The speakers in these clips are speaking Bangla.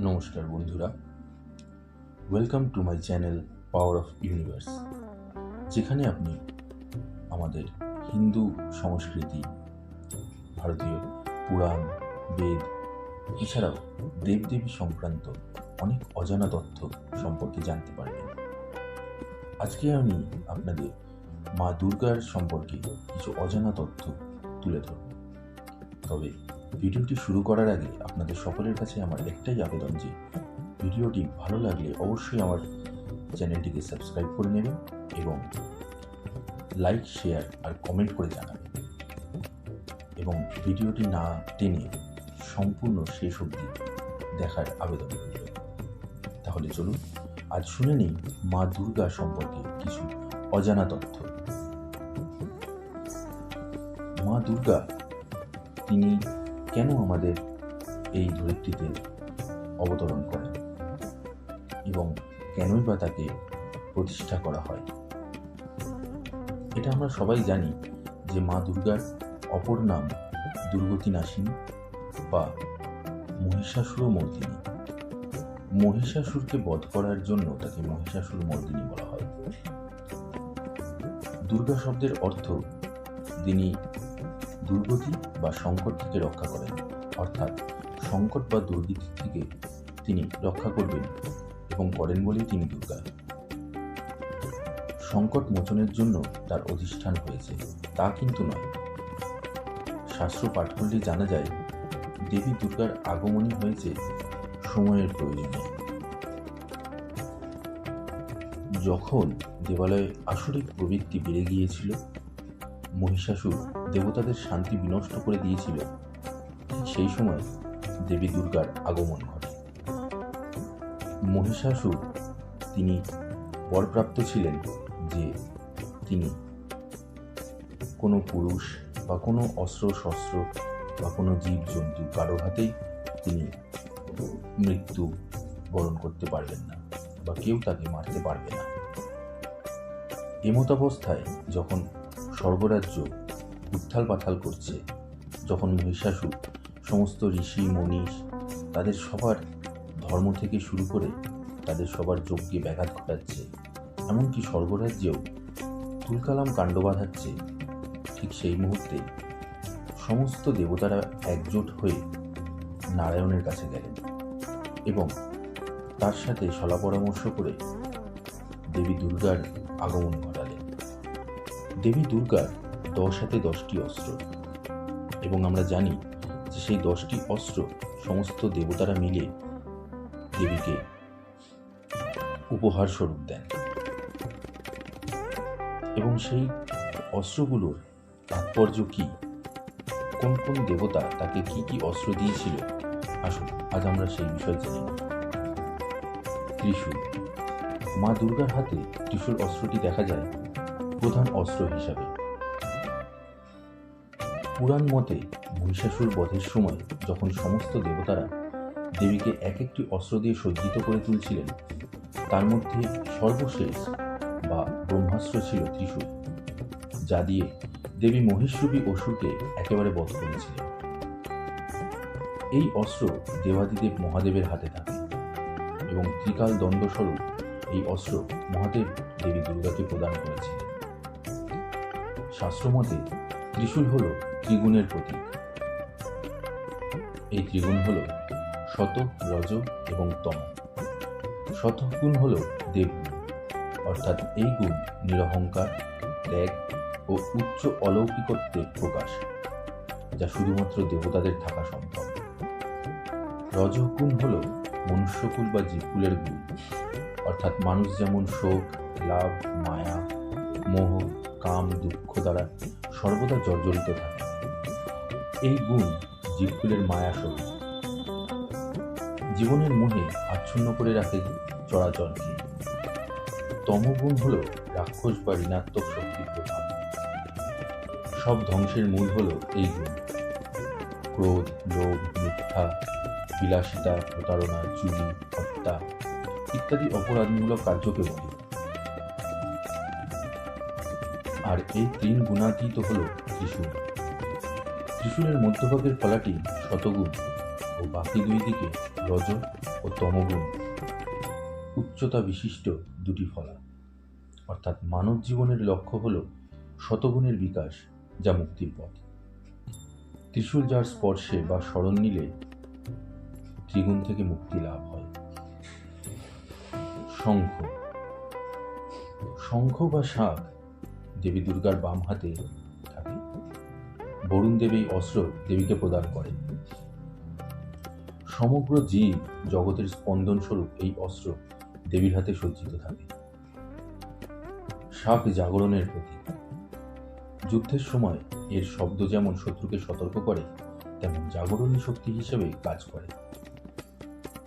নমস্কার বন্ধুরা, welcome to my channel power of universe, যেখানে আপনি আমাদের হিন্দু সংস্কৃতি, ভারতীয় পুরাণ, বেদ এছাড়াও দেবদেবী সংক্রান্ত অনেক অজানা তথ্য সম্পর্কে জানতে পারবেন। আজকে আমি আপনাদের মা দুর্গার সম্পর্কে কিছু অজানা তথ্য তুলে ধরব। তবে ভিডিওটি শুরু করার আগে আপনাদের সকলের কাছে আমার একটাই আবেদন যে ভিডিওটি ভালো লাগলে অবশ্যই আমার চ্যানেলটিকে সাবস্ক্রাইব করে নেবেন এবং লাইক, শেয়ার আর কমেন্ট করে জানাবেন, এবং ভিডিওটি না টেনে সম্পূর্ণ শেষ অবধি দেখার আবেদন রইল। তাহলে চলুন আজ শুনে নিই মা দুর্গা সম্পর্কে কিছু অজানা তথ্য। মা দুর্গা তিনি কেন আমাদের এই ধরিত্রীতে অবতরণ করেন এবং কেনই বা তাকে প্রতিষ্ঠা করা হয়? এটা আমরা সবাই জানি যে মা দুর্গার অপর নাম দুর্গতি নাশিনী বা মহিষাসুর মর্দিনী। মহিষাসুরকে বধ করার জন্য তাকে মহিষাসুর মর্দিনী বলা হয়। দুর্গা শব্দের অর্থ তিনি দুর্গতি বা সংকট থেকে রক্ষা করেন, অর্থাৎ সংকট বা দুর্গতি থেকে তিনি রক্ষা করবেন এবং করেন বলেই তিনি দুর্গা। সংকট মোচনের জন্য তার অধিষ্ঠান হয়েছে তা কিন্তু নয়। শাস্ত্র পাঠ করলে জানা যায় দেবী দুর্গার আগমনই হয়েছে সময়ের প্রয়োজনে। যখন দেবালয়ে আসরিক প্রবৃত্তি বেড়ে গিয়েছিল, মহিষাসুর দেবতাদের শান্তি বিনষ্ট করে দিয়েছিল, ঠিক সেই সময় দেবী দুর্গার আগমন ঘটে। মহিষাসুর তিনি বরপ্রাপ্ত ছিলেন যে তিনি কোনো পুরুষ বা কোনো অস্ত্র শস্ত্র বা কোনো জীবজন্তু কারোর হাতেই তিনি মৃত্যু বরণ করতে পারবেন না বা কেউ তাকে মারতে পারবে না। এমতাবস্থায় যখন স্বর্গরাজ্য উত্থাল পাথাল করছে, যখন মহিষাসুর সমস্ত ঋষি মনীষ তাদের সবার ধর্ম থেকে শুরু করে তাদের সবার যজ্ঞে ব্যাঘাত ঘটাচ্ছে, এমনকি স্বর্গরাজ্যেও তুলকালাম কাণ্ড বাঁধাচ্ছে, ঠিক সেই মুহূর্তে সমস্ত দেবতারা একজোট হয়ে নারায়ণের কাছে গেলেন এবং তার সাথে সলা পরামর্শ করে দেবী দুর্গার আগমন ঘটালেন। দেবী দুর্গার 10 হাতে 10টি অস্ত্র, এবং আমরা জানি যে সেই 10টি অস্ত্র সমস্ত দেবতারা মিলে দেবীকে উপহার স্বরূপ দেন, এবং সেই অস্ত্রগুলোর তাৎপর্য কি, কোন কোন দেবতা তাকে কি কি অস্ত্র দিয়েছিল, আসুন আজ আমরা সেই বিষয় জেনে নিই। ত্রিশূল। মা দুর্গার হাতে ত্রিশূল অস্ত্রটি দেখা যায় প্রধান অস্ত্র হিসাবে। পুরাণ মতে মহিষাসুর বধের সময় যখন সমস্ত দেবতারা দেবীকে এক একটি অস্ত্র দিয়ে সজ্জিত করে তুলছিলেন, তার মধ্যে সর্বশেষ বা ব্রহ্মাস্ত্র ছিল ত্রিশূল, যা দিয়ে দেবী মহিষরূপী অসুরকে একেবারে বধ করেছিলেন। এই অস্ত্র দেবাদিদেব মহাদেবের হাতে থাকে এবং ত্রিকাল দণ্ডস্বরূপ এই অস্ত্র মহাদেব দেবী দুর্গাকে প্রদান করেছিলেন। শাস্ত্রমতে ত্রিশূল হল ত্রিগুণের প্রতীক। এই ত্রিগুণ হল শত, রজ এবং তম। শতগুণ হল দেবগুণ, অর্থাৎ এই গুণ নিরহংকার, ত্যাগ ও উচ্চ অলৌকিকত্বের প্রকাশ, যা শুধুমাত্র দেবতাদের থাকা সম্ভব। রজগুণ হল মনুষ্যকুল বা জীবকুলের গুণ, অর্থাৎ মানুষ যেমন শোক, লাভ, মায়া, মোহ, কাম, দুঃখ দ্বারা সর্বদা জর্জরিত থাকে, এই গুণ জীবকুলের মায়া স্বরূপ, জীবনের মোহে আচ্ছন্ন করে রাখে চরাচরকে। তমগুণ হল রাক্ষস বা ঋণাত্মক শক্তির প্রভাব। সব ধ্বংসের মূল হল এই গুণ। ক্রোধ, লোভ, মিথ্যা, বিলাসিতা, প্রতারণা, চুরি, হত্যা ইত্যাদি অপরাধমূলক কার্যকে বলে। আর এই 3 গুণাতীত হল ত্রিশূল। ত্রিশূলের মধ্যভাগের ফলাটি শতগুণ ও বাকি দুই দিকে রজ ও তমগুণ উচ্চতা বিশিষ্ট দুটি ফলা, অর্থাৎ মানব জীবনের লক্ষ্য হল শতগুণের বিকাশ, যা মুক্তির পথ। ত্রিশূল যার স্পর্শে বা স্মরণ নিলে ত্রিগুণ থেকে মুক্তি লাভ হয়। শঙ্খ। শঙ্খ বা শাঁখ দেবী দুর্গার বাম হাতে থাকে। বরুণ দেবী অস্ত্র দেবীকে প্রদান করেন। সমগ্র জীব জগতের স্পন্দন স্বরূপ এই অস্ত্র দেবীর হাতে সজ্জিত থাকে। শাঁখ জাগরণের প্রতীক। যুদ্ধের সময় এর শব্দ যেমন শত্রুকে সতর্ক করে, তেমন জাগরণী শক্তি হিসেবে কাজ করে।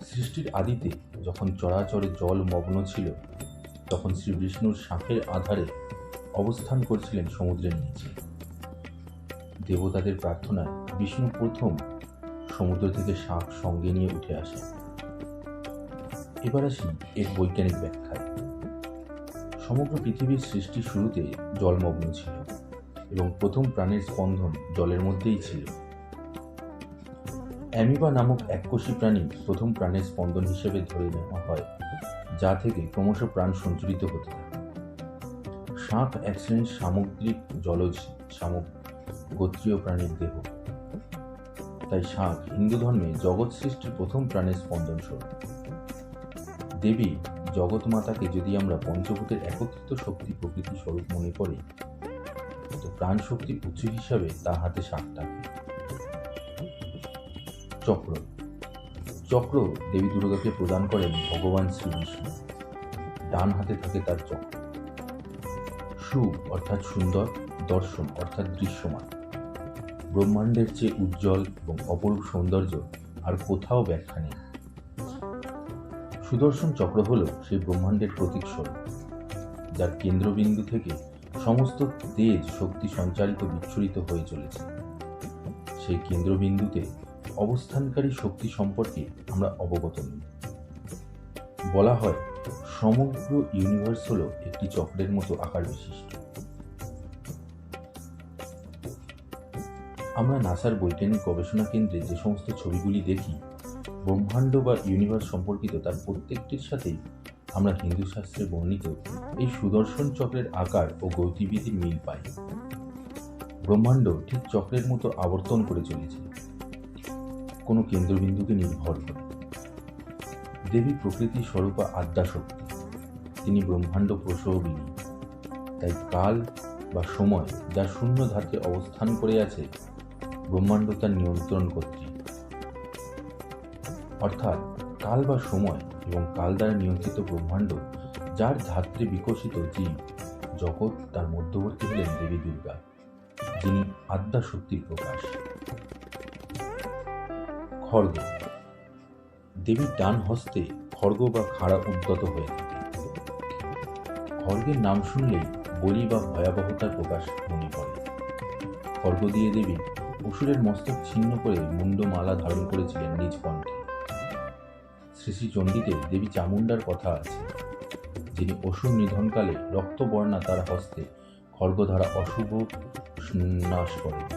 সৃষ্টির আদিতে যখন চরাচরে জল মগ্ন ছিল, তখন শ্রী বিষ্ণুর শাঁখের আধারে অবস্থান করছিলেন সমুদ্রের নিচে। দেবতাদের প্রার্থনায় বিষ্ণু প্রথম সমুদ্র থেকে শাঁখ সঙ্গে নিয়ে উঠে আসেন। এবার আসি এর বৈজ্ঞানিক ব্যাখ্যায়। সমগ্র পৃথিবীর সৃষ্টির শুরুতে জলমগ্ন ছিল এবং প্রথম প্রাণের স্পন্দন জলের মধ্যেই ছিল। অ্যামিবা নামক এককোষী প্রাণী প্রথম প্রাণের স্পন্দন হিসেবে ধরে নেওয়া হয়, যা থেকে ক্রমশ প্রাণ সঞ্চারিত হতে থাকে। শাঁখ এক শ্রেণীর সামুদ্রিক জলজ গোত্রীয় প্রাণীর দেহ। তাই শাঁখ হিন্দু ধর্মে জগৎ সৃষ্টির প্রথম প্রাণের স্পন্দন স্বরূপ। দেবী জগৎ মাতাকে যদি আমরা পঞ্চভূতের একত্রিত শক্তি প্রকৃতি স্বরূপ মনে করি, তো প্রাণ শক্তির উৎস হিসাবে তার হাতে শাঁখ থাকে। চক্র। চক্র দেবী দুর্গাকে প্রদান করেন ভগবান শ্রী বিষ্ণু। ডান হাতে থাকে তার চক্র। শুভ অর্থাৎ সুন্দর, দর্শন অর্থাৎ দৃশ্যমান। ব্রহ্মাণ্ডের চেয়ে উজ্জ্বল এবং অপরূপ সৌন্দর্য আর কোথাও ব্যাখ্যা নেই। সুদর্শন চক্র হল সেই ব্রহ্মাণ্ডের প্রতীক স্বরূপ, যার কেন্দ্রবিন্দু থেকে সমস্ত তেজ শক্তি সঞ্চারিত বিচ্ছুরিত হয়ে চলেছে। সেই কেন্দ্রবিন্দুতে অবস্থানকারী শক্তি সম্পর্কে আমরা অবগত নই। বলা হয় সমগ্র ইউনিভার্স হল একটি চক্রের মতো আকার বিশিষ্ট। আমরা নাসার বৈজ্ঞানিক গবেষণা কেন্দ্রে যে সমস্ত ছবিগুলি দেখি, ব্রহ্মাণ্ড বা ইউনিভার্স সম্পর্কিত তার প্রত্যেকটির সাথেই আমরা হিন্দু শাস্ত্রে বর্ণিত এই সুদর্শন চক্রের আকার ও গতিবিধির মিল পাই। ব্রহ্মাণ্ড ঠিক চক্রের মতো আবর্তন করে চলেছে, কোনো কেন্দ্রবিন্দুকে নির্ভর করে। দেবী প্রকৃতি স্বরূপা আদ্যা শক্তি, তিনি ব্রহ্মাণ্ড প্রসবিনী। তাই কাল বা সময় যা শূন্য ধাত্রে অবস্থান করে আছে, ব্রহ্মাণ্ড তার নিয়ন্ত্রণ কর্তৃ। অর্থাৎ কাল বা সময় এবং কাল দ্বারা নিয়ন্ত্রিত ব্রহ্মাণ্ড, যার ধাত্রে বিকশিত জীব জগৎ, তার মধ্যবর্তী হলেন দেবী দুর্গা, যিনি আদ্যা শক্তির প্রকাশ। খড়গ। দেবীর ডান হস্তে খড়গ বা খাড়া উদ্যত হয়ে থাকে। খড়গের নাম শুনলেই বলি বা ভয়াবহতার প্রকাশ মনে পড়ে। খড়গ দিয়ে দেবী অসুরের মস্তক ছিন্ন করে মুন্ডমালা ধারণ করেছিলেন নিজ কণ্ঠে। শ্রী শ্রী চণ্ডীতে দেবী চামুণ্ডার কথা আছে, যিনি অসুর নিধনকালে রক্তবর্ণা তার হস্তে খড়গ দ্বারা অশুভ নাশ করেন।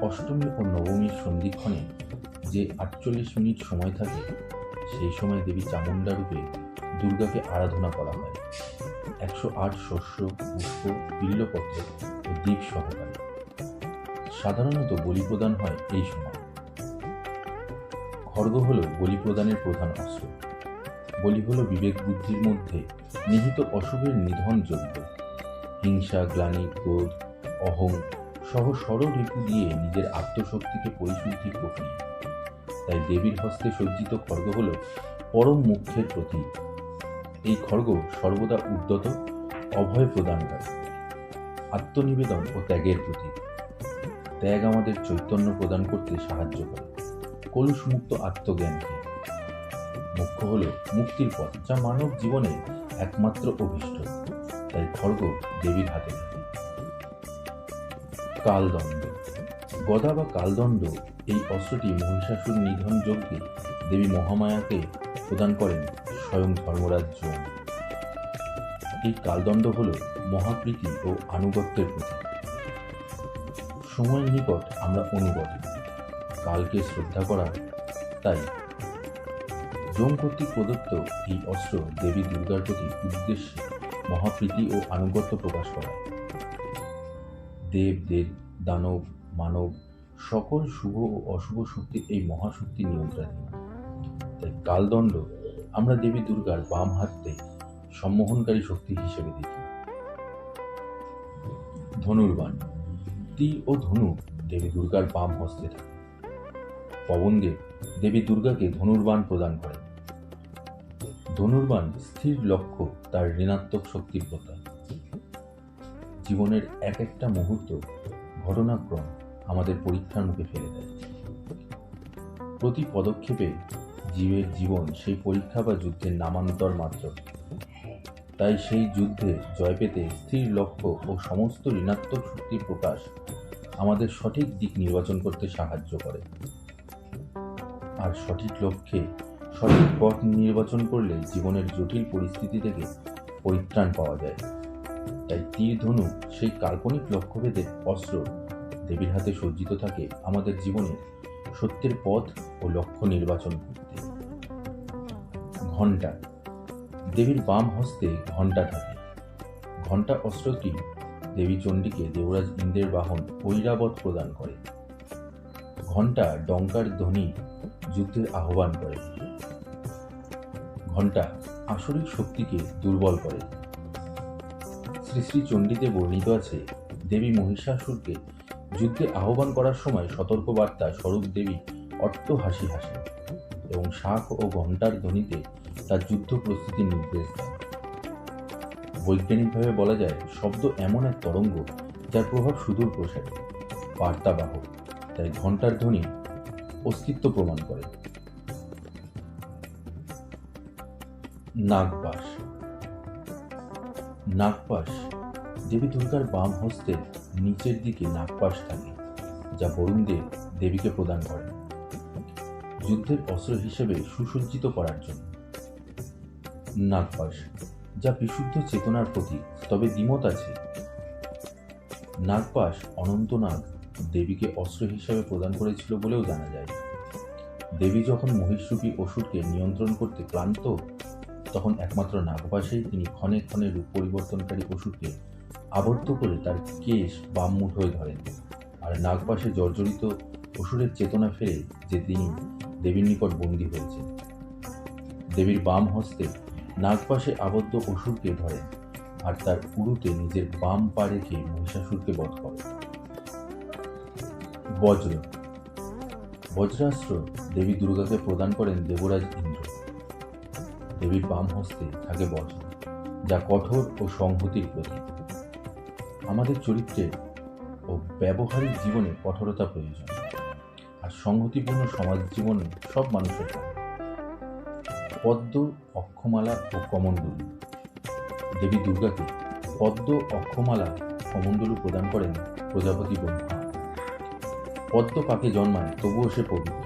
অষ্টমী ও নবমীর সন্ধিক্ষণে যে 48 মিনিট সময় থাকে, সেই সময় দেবী চামুণ্ডা রূপে দুর্গাকে আরাধনা করা হয় 108 শস্য, পুষ্প, বিল্লপত্র ও দীপ সহকারে। সাধারণত বলি প্রদান হয় এই সময়। খড়গ হল বলি প্রদানের প্রধান অস্ত্র। বলি হল বিবেক বুদ্ধির মধ্যে নিহিত অশুভের নিধন যজ্ঞ। হিংসা, গ্লানি, ক্রোধ, অহং সহ ষড়রিপু দিয়ে নিজের আত্মশক্তিকে পরিশুদ্ধির প্রক্রিয়া। তাই দেবীর হস্তে সজ্জিত খড়গ হল পরম মুখ্যের প্রতীক। এই খড়গ সর্বদা উদ্যত, অভয় প্রদানকারী, আত্মনিবেদন ও ত্যাগের প্রতীক। ত্যাগ আমাদের চৈতন্য প্রদান করতে সাহায্য করে, কলুষ মুক্ত আত্মজ্ঞানকে। মুখ্য হল মুক্তির পথ, যা মানব জীবনের একমাত্র অভীষ্ট। তাই খড়গ দেবীর হাতে থাকে। কালদণ্ড। গদা বা কালদণ্ড, এই অস্ত্রটি মহিষাসুর নিধন যজ্ঞে দেবী মহামায়াকে প্রদান করেন স্বয়ং ধর্মরাজ যম। এই কালদণ্ড হল মহাপ্রীতি ও আনুগত্যের প্রতীক। সময়ের নিকট আমরা অনুগত, কালকে শ্রদ্ধা করা। তাই যম কর্তৃক প্রদত্ত এই অস্ত্র দেবী দুর্গার প্রতি উদ্দেশ্যে মহাপ্রীতি ও আনুগত্য প্রকাশ করা। দেব, দানব, মানব সকল শুভ ও অশুভ শক্তির এই মহাশক্তির নিয়ন্ত্রণাধীন। তাই কালদণ্ড আমরা দেবী দুর্গার বাম হাতে সম্মোহনকারী শক্তি হিসেবে দেখি। ধনুর্বাণ, তীর ও ধনুক দেবী দুর্গার বাম হস্তে থাকে। পবনদেব দেবী দুর্গাকে ধনুর্বাণ প্রদান করেন। ধনুর্বাণ স্থির লক্ষ্য তার ঋণাত্মক শক্তির প্রতীক। জীবনের এক একটা মুহূর্ত ঘটনাক্রম আমাদের পরীক্ষার মুখে ফেলে দেয়। প্রতি পদক্ষেপে জীবের জীবন সেই পরীক্ষা বা যুদ্ধের নামান্তর মাত্র। তাই সেই যুদ্ধে জয় পেতে স্থির লক্ষ্য ও সমস্ত ঋণাত্মক শক্তির প্রকাশ আমাদের সঠিক দিক নির্বাচন করতে সাহায্য করে। আর সঠিক লক্ষ্যে সঠিক পথ নির্বাচন করলে জীবনের জটিল পরিস্থিতি থেকে পরিত্রাণ পাওয়া যায়। তাই তীর ধনুক সেই কাল্পনিক লক্ষ্যভেদে অস্ত্র দেবীর হাতে সজ্জিত থাকে আমাদের জীবনে সত্যের পথ ও লক্ষ্য নির্বাচন করতে। ঘণ্টা, দেবীর বাম হস্তে ঘণ্টা থাকে। ঘণ্টা অস্ত্রটি দেবী চণ্ডীকে দেবরাজ ইন্দ্রের বাহন ঐরাবত প্রদান করে। ঘণ্টা ডঙ্কার ধ্বনি যুদ্ধের আহ্বান করে। ঘণ্টা আসরিক শক্তিকে দুর্বল করে। শ্রী শ্রী চণ্ডীতে বর্ণিত আছে, দেবী মহিষাসুরকে যুদ্ধে আহ্বান করার সময় সতর্কবার্তা স্বরূপ দেবী অট্ট হাসি হাসেন এবং শাঁখ ও ঘণ্টার ধ্বনিতে তার যুদ্ধ প্রস্তুতির নির্দেশ দেন। বৈজ্ঞানিকভাবে বলা যায়, শব্দ এমন এক তরঙ্গ যার প্রভাব সুদূর প্রসারী, বার্তাবাহক। তাই ঘণ্টার ধ্বনি অস্তিত্ব প্রমাণ করে। নাগপাশ, নাগপাশ দেবী দুর্গার বাম হস্তের নিচের দিকে নাগপাশ থাকে, যা বরুণদেব দেবীকে প্রদান করেন যুদ্ধের অস্ত্র হিসেবে সুসজ্জিত করার জন্য। নাগপাশ, যা বিশুদ্ধ চেতনার প্রতীক, তবে দ্বিমত আছে। নাগপাশ অনন্তনাগ দেবীকে অস্ত্র হিসেবে প্রদান করেছিল বলেও জানা যায়। দেবী যখন মহিষরূপী অসুরকে নিয়ন্ত্রণ করতে ক্লান্ত, তখন একমাত্র নাগপাশেই তিনি ক্ষণে ক্ষণে রূপ পরিবর্তনকারী অসুরকে আবদ্ধ করে তার কেশ বাম মুঠোয় ধরেন। আর নাগপাশে জর্জরিত অসুরের চেতনা ফেরে যে তিনি দেবীর নিকট বন্দী হয়েছেন। দেবীর বাম হস্তে নাগপাশে আবদ্ধ অসুরকে ধরেন আর তার উরুতে নিজের বাম পা রেখে মহিষাসুরকে বধ করেন। বজ্র, বজ্রাস্ত্র দেবী দুর্গাকে প্রদান করেন দেবরাজ ইন্দ্র। দেবীর বাম হস্তে থাকে বজ্র, যা কঠোর ও সংহতির প্রতীক। আমাদের চরিত্রের ও ব্যবহারিক জীবনে কঠোরতা প্রয়োজন, আর সংহতিপূর্ণ সমাজ জীবনে সব মানুষের জন্য। পদ্ম, অক্ষমালা ও কমণ্ডলু দেবী দুর্গাকে পদ্ম, অক্ষমালা, কমণ্ডলু প্রদান করেন প্রজাপতি ব্রহ্মা। পদ্ম পাকে জন্মায়, তবুও সে পবিত্র।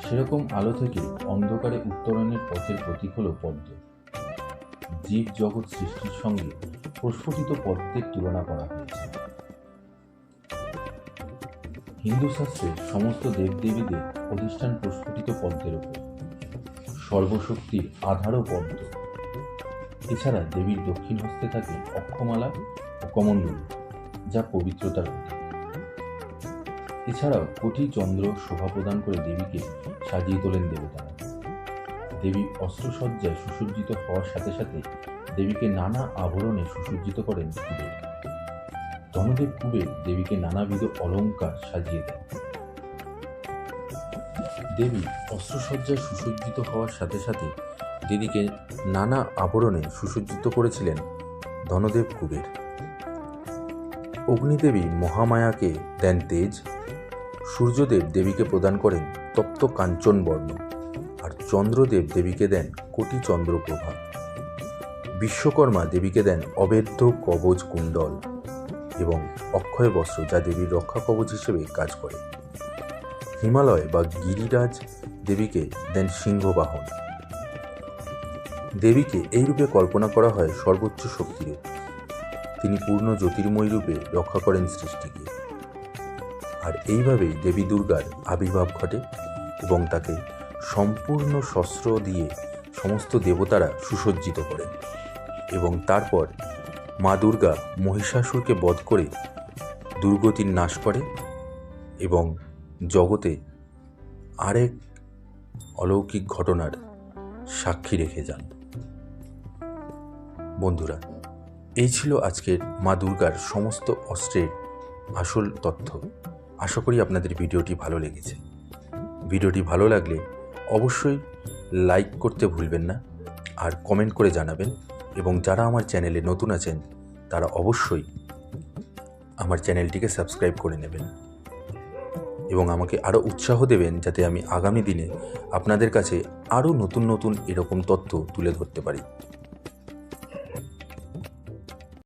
সেরকম আলো থেকে অন্ধকারে উত্তরণের পথের প্রতীক হল পদ্ম। জীব জগৎ সৃষ্টির সঙ্গে প্রস্ফুটিত পদ্মের তুলনা করা হয়েছে। হিন্দু শাস্ত্রে সমস্ত দেবদেবীদের অধিষ্ঠান প্রস্ফুটিত পদ্মের উপর। সর্বশক্তির আধারও পদ্ম। এছাড়া দেবীর দক্ষিণ হস্তে থাকে অক্ষমালা ও কমণ্ডলু, যা পবিত্রতার প্রতীক। এছাড়াও কোটি চন্দ্র শোভা প্রদান করে দেবীকে সাজিয়ে তোলেন দেবতারা। দেবী অস্ত্রসজ্জায় সুসজ্জিত হওয়ার সাথে সাথে দেবীকে নানা আভরণে সুসজ্জিত করেন কুবের। ধনদেব কুবের দেবীকে নানাবিধ অলঙ্কার সাজিয়ে দেন। দেবী অস্ত্রসজ্জায় সুসজ্জিত হওয়ার সাথে সাথে দেবীকে নানা আভরণে সুসজ্জিত করেছিলেন ধনদেব কুবের। অগ্নিদেবী মহামায়াকে দেন তেজ, সূর্যদেব দেবীকে প্রদান করেন তপ্ত কাঞ্চন বর্ণ, আর চন্দ্রদেব দেবীকে দেন কোটি চন্দ্রপ্রভা। বিশ্বকর্মা দেবীকে দেন অবেদ্য কবচ কুণ্ডল এবং অক্ষয় বস্ত্র, যা দেবীর রক্ষা কবচ হিসেবে কাজ করে। হিমালয় বা গিরিরাজ দেবীকে দেন সিংহবাহন। দেবীকে এই রূপে কল্পনা করা হয় সর্বোচ্চ শক্তিরূপ। তিনি পূর্ণ জ্যোতির্ময় রূপে রক্ষা করেন সৃষ্টিকে। আর এইভাবেই দেবী দুর্গার আবির্ভাব ঘটে এবং তাকে সম্পূর্ণ শস্ত্র দিয়ে সমস্ত দেবতারা সুসজ্জিত করেন এবং তারপর মা দুর্গা মহিষাসুরকে বধ করে দুর্গতির নাশ করে এবং জগতে আরেক অলৌকিক ঘটনার সাক্ষী রেখে যান। বন্ধুরা, এই ছিল আজকের মা দুর্গার সমস্ত অস্ত্রের আসল তথ্য। আশা করি আপনাদের ভিডিওটি ভালো লেগেছে। ভিডিওটি ভালো লাগলে অবশ্যই লাইক করতে ভুলবেন না আর কমেন্ট করে জানাবেন, এবং যারা আমার চ্যানেলে নতুন আছেন তারা অবশ্যই আমার চ্যানেলটিকে সাবস্ক্রাইব করে নেবেন এবং আমাকে আরও উৎসাহ দেবেন যাতে আমি আগামী দিনে আপনাদের কাছে আরও নতুন নতুন এরকম তথ্য তুলে ধরতে পারি।